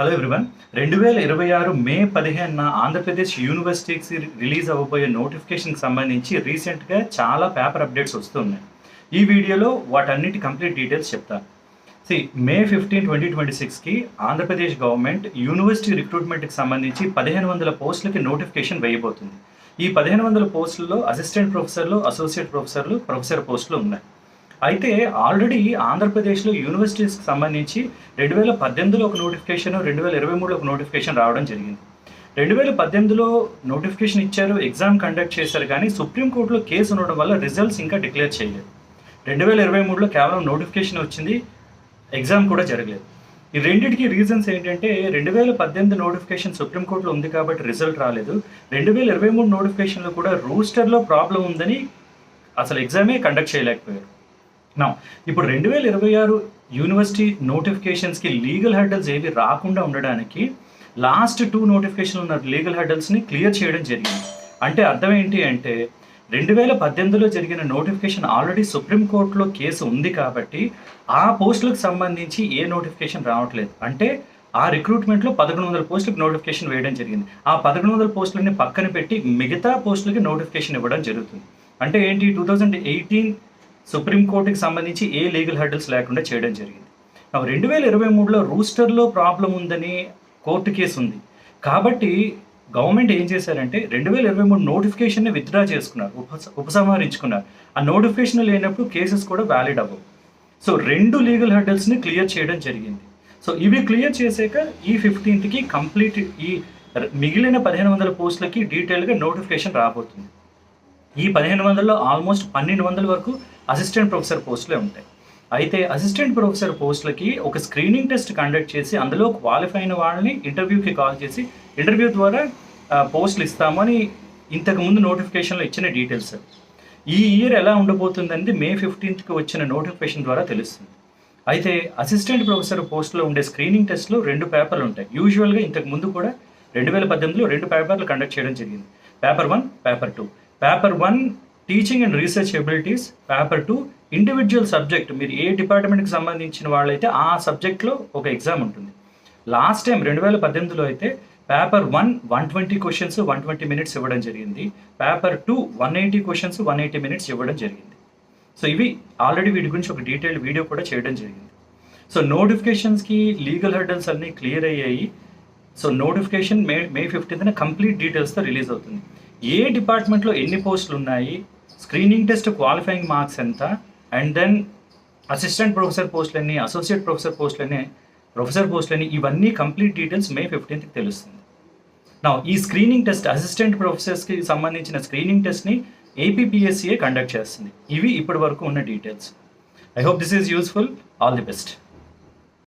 Hello everyone. 2026 మే 15న ఆంధ్రప్రదేశ్ యూనివర్సిటీకి release అవ్వబోయే నోటిఫికేషన్కి సంబంధించి రీసెంట్గా చాలా పేపర్ అప్డేట్స్ వస్తున్నాయి. ఈ వీడియోలో వాటన్నిటి కంప్లీట్ డీటెయిల్స్ చెప్తాను. మే 15, 2026కి ఆంధ్రప్రదేశ్ గవర్నమెంట్ యూనివర్సిటీ రిక్రూట్మెంట్కి సంబంధించి 1500 పోస్టులకి నోటిఫికేషన్ వేయబోతుంది. ఈ 1500 పోస్టుల్లో అసిస్టెంట్ ప్రొఫెసర్లు, అసోసియేట్ ప్రొఫెసర్లు, ప్రొఫెసర్ పోస్టులు ఉన్నాయి. అయితే ఆల్రెడీ ఆంధ్రప్రదేశ్లో యూనివర్సిటీస్కి సంబంధించి 2018లో ఒక నోటిఫికేషన్, 2023లో ఒక నోటిఫికేషన్ రావడం జరిగింది. 2018లో నోటిఫికేషన్ ఇచ్చారు, ఎగ్జామ్ కండక్ట్ చేశారు, కానీ సుప్రీంకోర్టులో కేసు ఉండడం వల్ల రిజల్ట్స్ ఇంకా డిక్లేర్ చేయలేదు. 2023లో కేవలం నోటిఫికేషన్ వచ్చింది, ఎగ్జామ్ కూడా జరగలేదు. ఈ రెండింటికి రీజన్స్ ఏంటంటే 2018 నోటిఫికేషన్ సుప్రీంకోర్టులో ఉంది కాబట్టి రిజల్ట్ రాలేదు. 2023 నోటిఫికేషన్లో కూడా రూస్టర్లో ప్రాబ్లం ఉందని అసలు ఎగ్జామే కండక్ట్ చేయలేకపోయారు. ఇప్పుడు 2026 యూనివర్సిటీ నోటిఫికేషన్స్కి లీగల్ హెర్డల్స్ ఏవి రాకుండా ఉండడానికి లాస్ట్ 2 నోటిఫికేషన్లు ఉన్న లీగల్ హెర్డల్స్ని క్లియర్ చేయడం జరిగింది. అంటే అర్థం ఏంటి అంటే 2018లో జరిగిన నోటిఫికేషన్ ఆల్రెడీ సుప్రీంకోర్టులో కేసు ఉంది కాబట్టి ఆ పోస్టులకు సంబంధించి ఏ నోటిఫికేషన్ రావట్లేదు. అంటే ఆ రిక్రూట్మెంట్లో 1100 పోస్టులకు నోటిఫికేషన్ వేయడం జరిగింది. ఆ 1100 పోస్టులని పక్కన పెట్టి మిగతా పోస్టులకి నోటిఫికేషన్ ఇవ్వడం జరుగుతుంది. అంటే ఏంటి, 2018 సుప్రీంకోర్టుకి సంబంధించి ఏ లీగల్ హెర్డల్స్ లేకుండా చేయడం జరిగింది. 2023లో రూస్టర్లో ప్రాబ్లం ఉందని కోర్టు కేసు ఉంది కాబట్టి గవర్నమెంట్ ఏం చేశారంటే 2023 నోటిఫికేషన్ని విత్డ్రా చేసుకున్నారు, ఉపసంహరించుకున్నారు. ఆ నోటిఫికేషన్ లేనప్పుడు కేసెస్ కూడా వ్యాలిడ్ అవ్వవు. సో 2 లీగల్ హెర్డల్స్ని క్లియర్ చేయడం జరిగింది. సో ఇవి క్లియర్ చేసాక ఈ 15కి కంప్లీట్ ఈ మిగిలిన 1500 పోస్టులకి డీటెయిల్గా నోటిఫికేషన్ రాబోతుంది. ఈ 1500లో ఆల్మోస్ట్ 1200 వరకు అసిస్టెంట్ ప్రొఫెసర్ పోస్టులే ఉంటాయి. అయితే అసిస్టెంట్ ప్రొఫెసర్ పోస్టులకి ఒక స్క్రీనింగ్ టెస్ట్ కండక్ట్ చేసి అందులో క్వాలిఫై అయిన వాళ్ళని ఇంటర్వ్యూకి కాల్ చేసి ఇంటర్వ్యూ ద్వారా పోస్టులు ఇస్తామని ఇంతకుముందు నోటిఫికేషన్లో ఇచ్చిన డీటెయిల్స్. ఈ ఇయర్ ఎలా ఉండబోతుందని మే 15కి వచ్చిన నోటిఫికేషన్ ద్వారా తెలుస్తుంది. అయితే అసిస్టెంట్ ప్రొఫెసర్ పోస్టులో ఉండే స్క్రీనింగ్ టెస్ట్లో 2 పేపర్లు ఉంటాయి. యూజువల్గా ఇంతకుముందు కూడా 2018లో 2 పేపర్లు కండక్ట్ చేయడం జరిగింది. Paper 1, paper 2. Paper 1 teaching and research abilities, paper 2 individual subject, మీరు ఏ డిపార్ట్మెంట్కి సంబంధించిన వాళ్ళైతే ఆ సబ్జెక్ట్లో ఒక ఎగ్జామ్ ఉంటుంది. లాస్ట్ టైం 2018లో అయితే పేపర్ 1 120 క్వశ్చన్స్ 120 మినిట్స్ ఇవ్వడం జరిగింది. పేపర్ 2 180 క్వశ్చన్స్ 180 మినిట్స్ ఇవ్వడం జరిగింది. సో ఇవి ఆల్రెడీ వీటి గురించి ఒక డీటెయిల్డ్ వీడియో కూడా చేయడం జరిగింది. సో నోటిఫికేషన్స్కి లీగల్ హెర్డల్స్ అన్నీ క్లియర్ అయ్యాయి. సో నోటిఫికేషన్ మే 15న కంప్లీట్ డీటెయిల్స్తో రిలీజ్ అవుతుంది. ఏ డిపార్ట్మెంట్లో ఎన్ని పోస్టులు ఉన్నాయి, స్క్రీనింగ్ టెస్ట్ క్వాలిఫైయింగ్ మార్క్స్ ఎంత, అండ్ దెన్ అసిస్టెంట్ ప్రొఫెసర్ పోస్టులన్నీ, అసోసియేట్ ప్రొఫెసర్ పోస్టులని, ప్రొఫెసర్ పోస్టులని, ఇవన్నీ కంప్లీట్ డీటెయిల్స్ మే 15కి తెలుస్తుంది. ఈ స్క్రీనింగ్ టెస్ట్ అసిస్టెంట్ ప్రొఫెసర్స్కి సంబంధించిన స్క్రీనింగ్ టెస్ట్ని APPSCA కండక్ట్ చేస్తుంది. ఇవి ఇప్పటి వరకు ఉన్న details. I hope this is useful. All the best.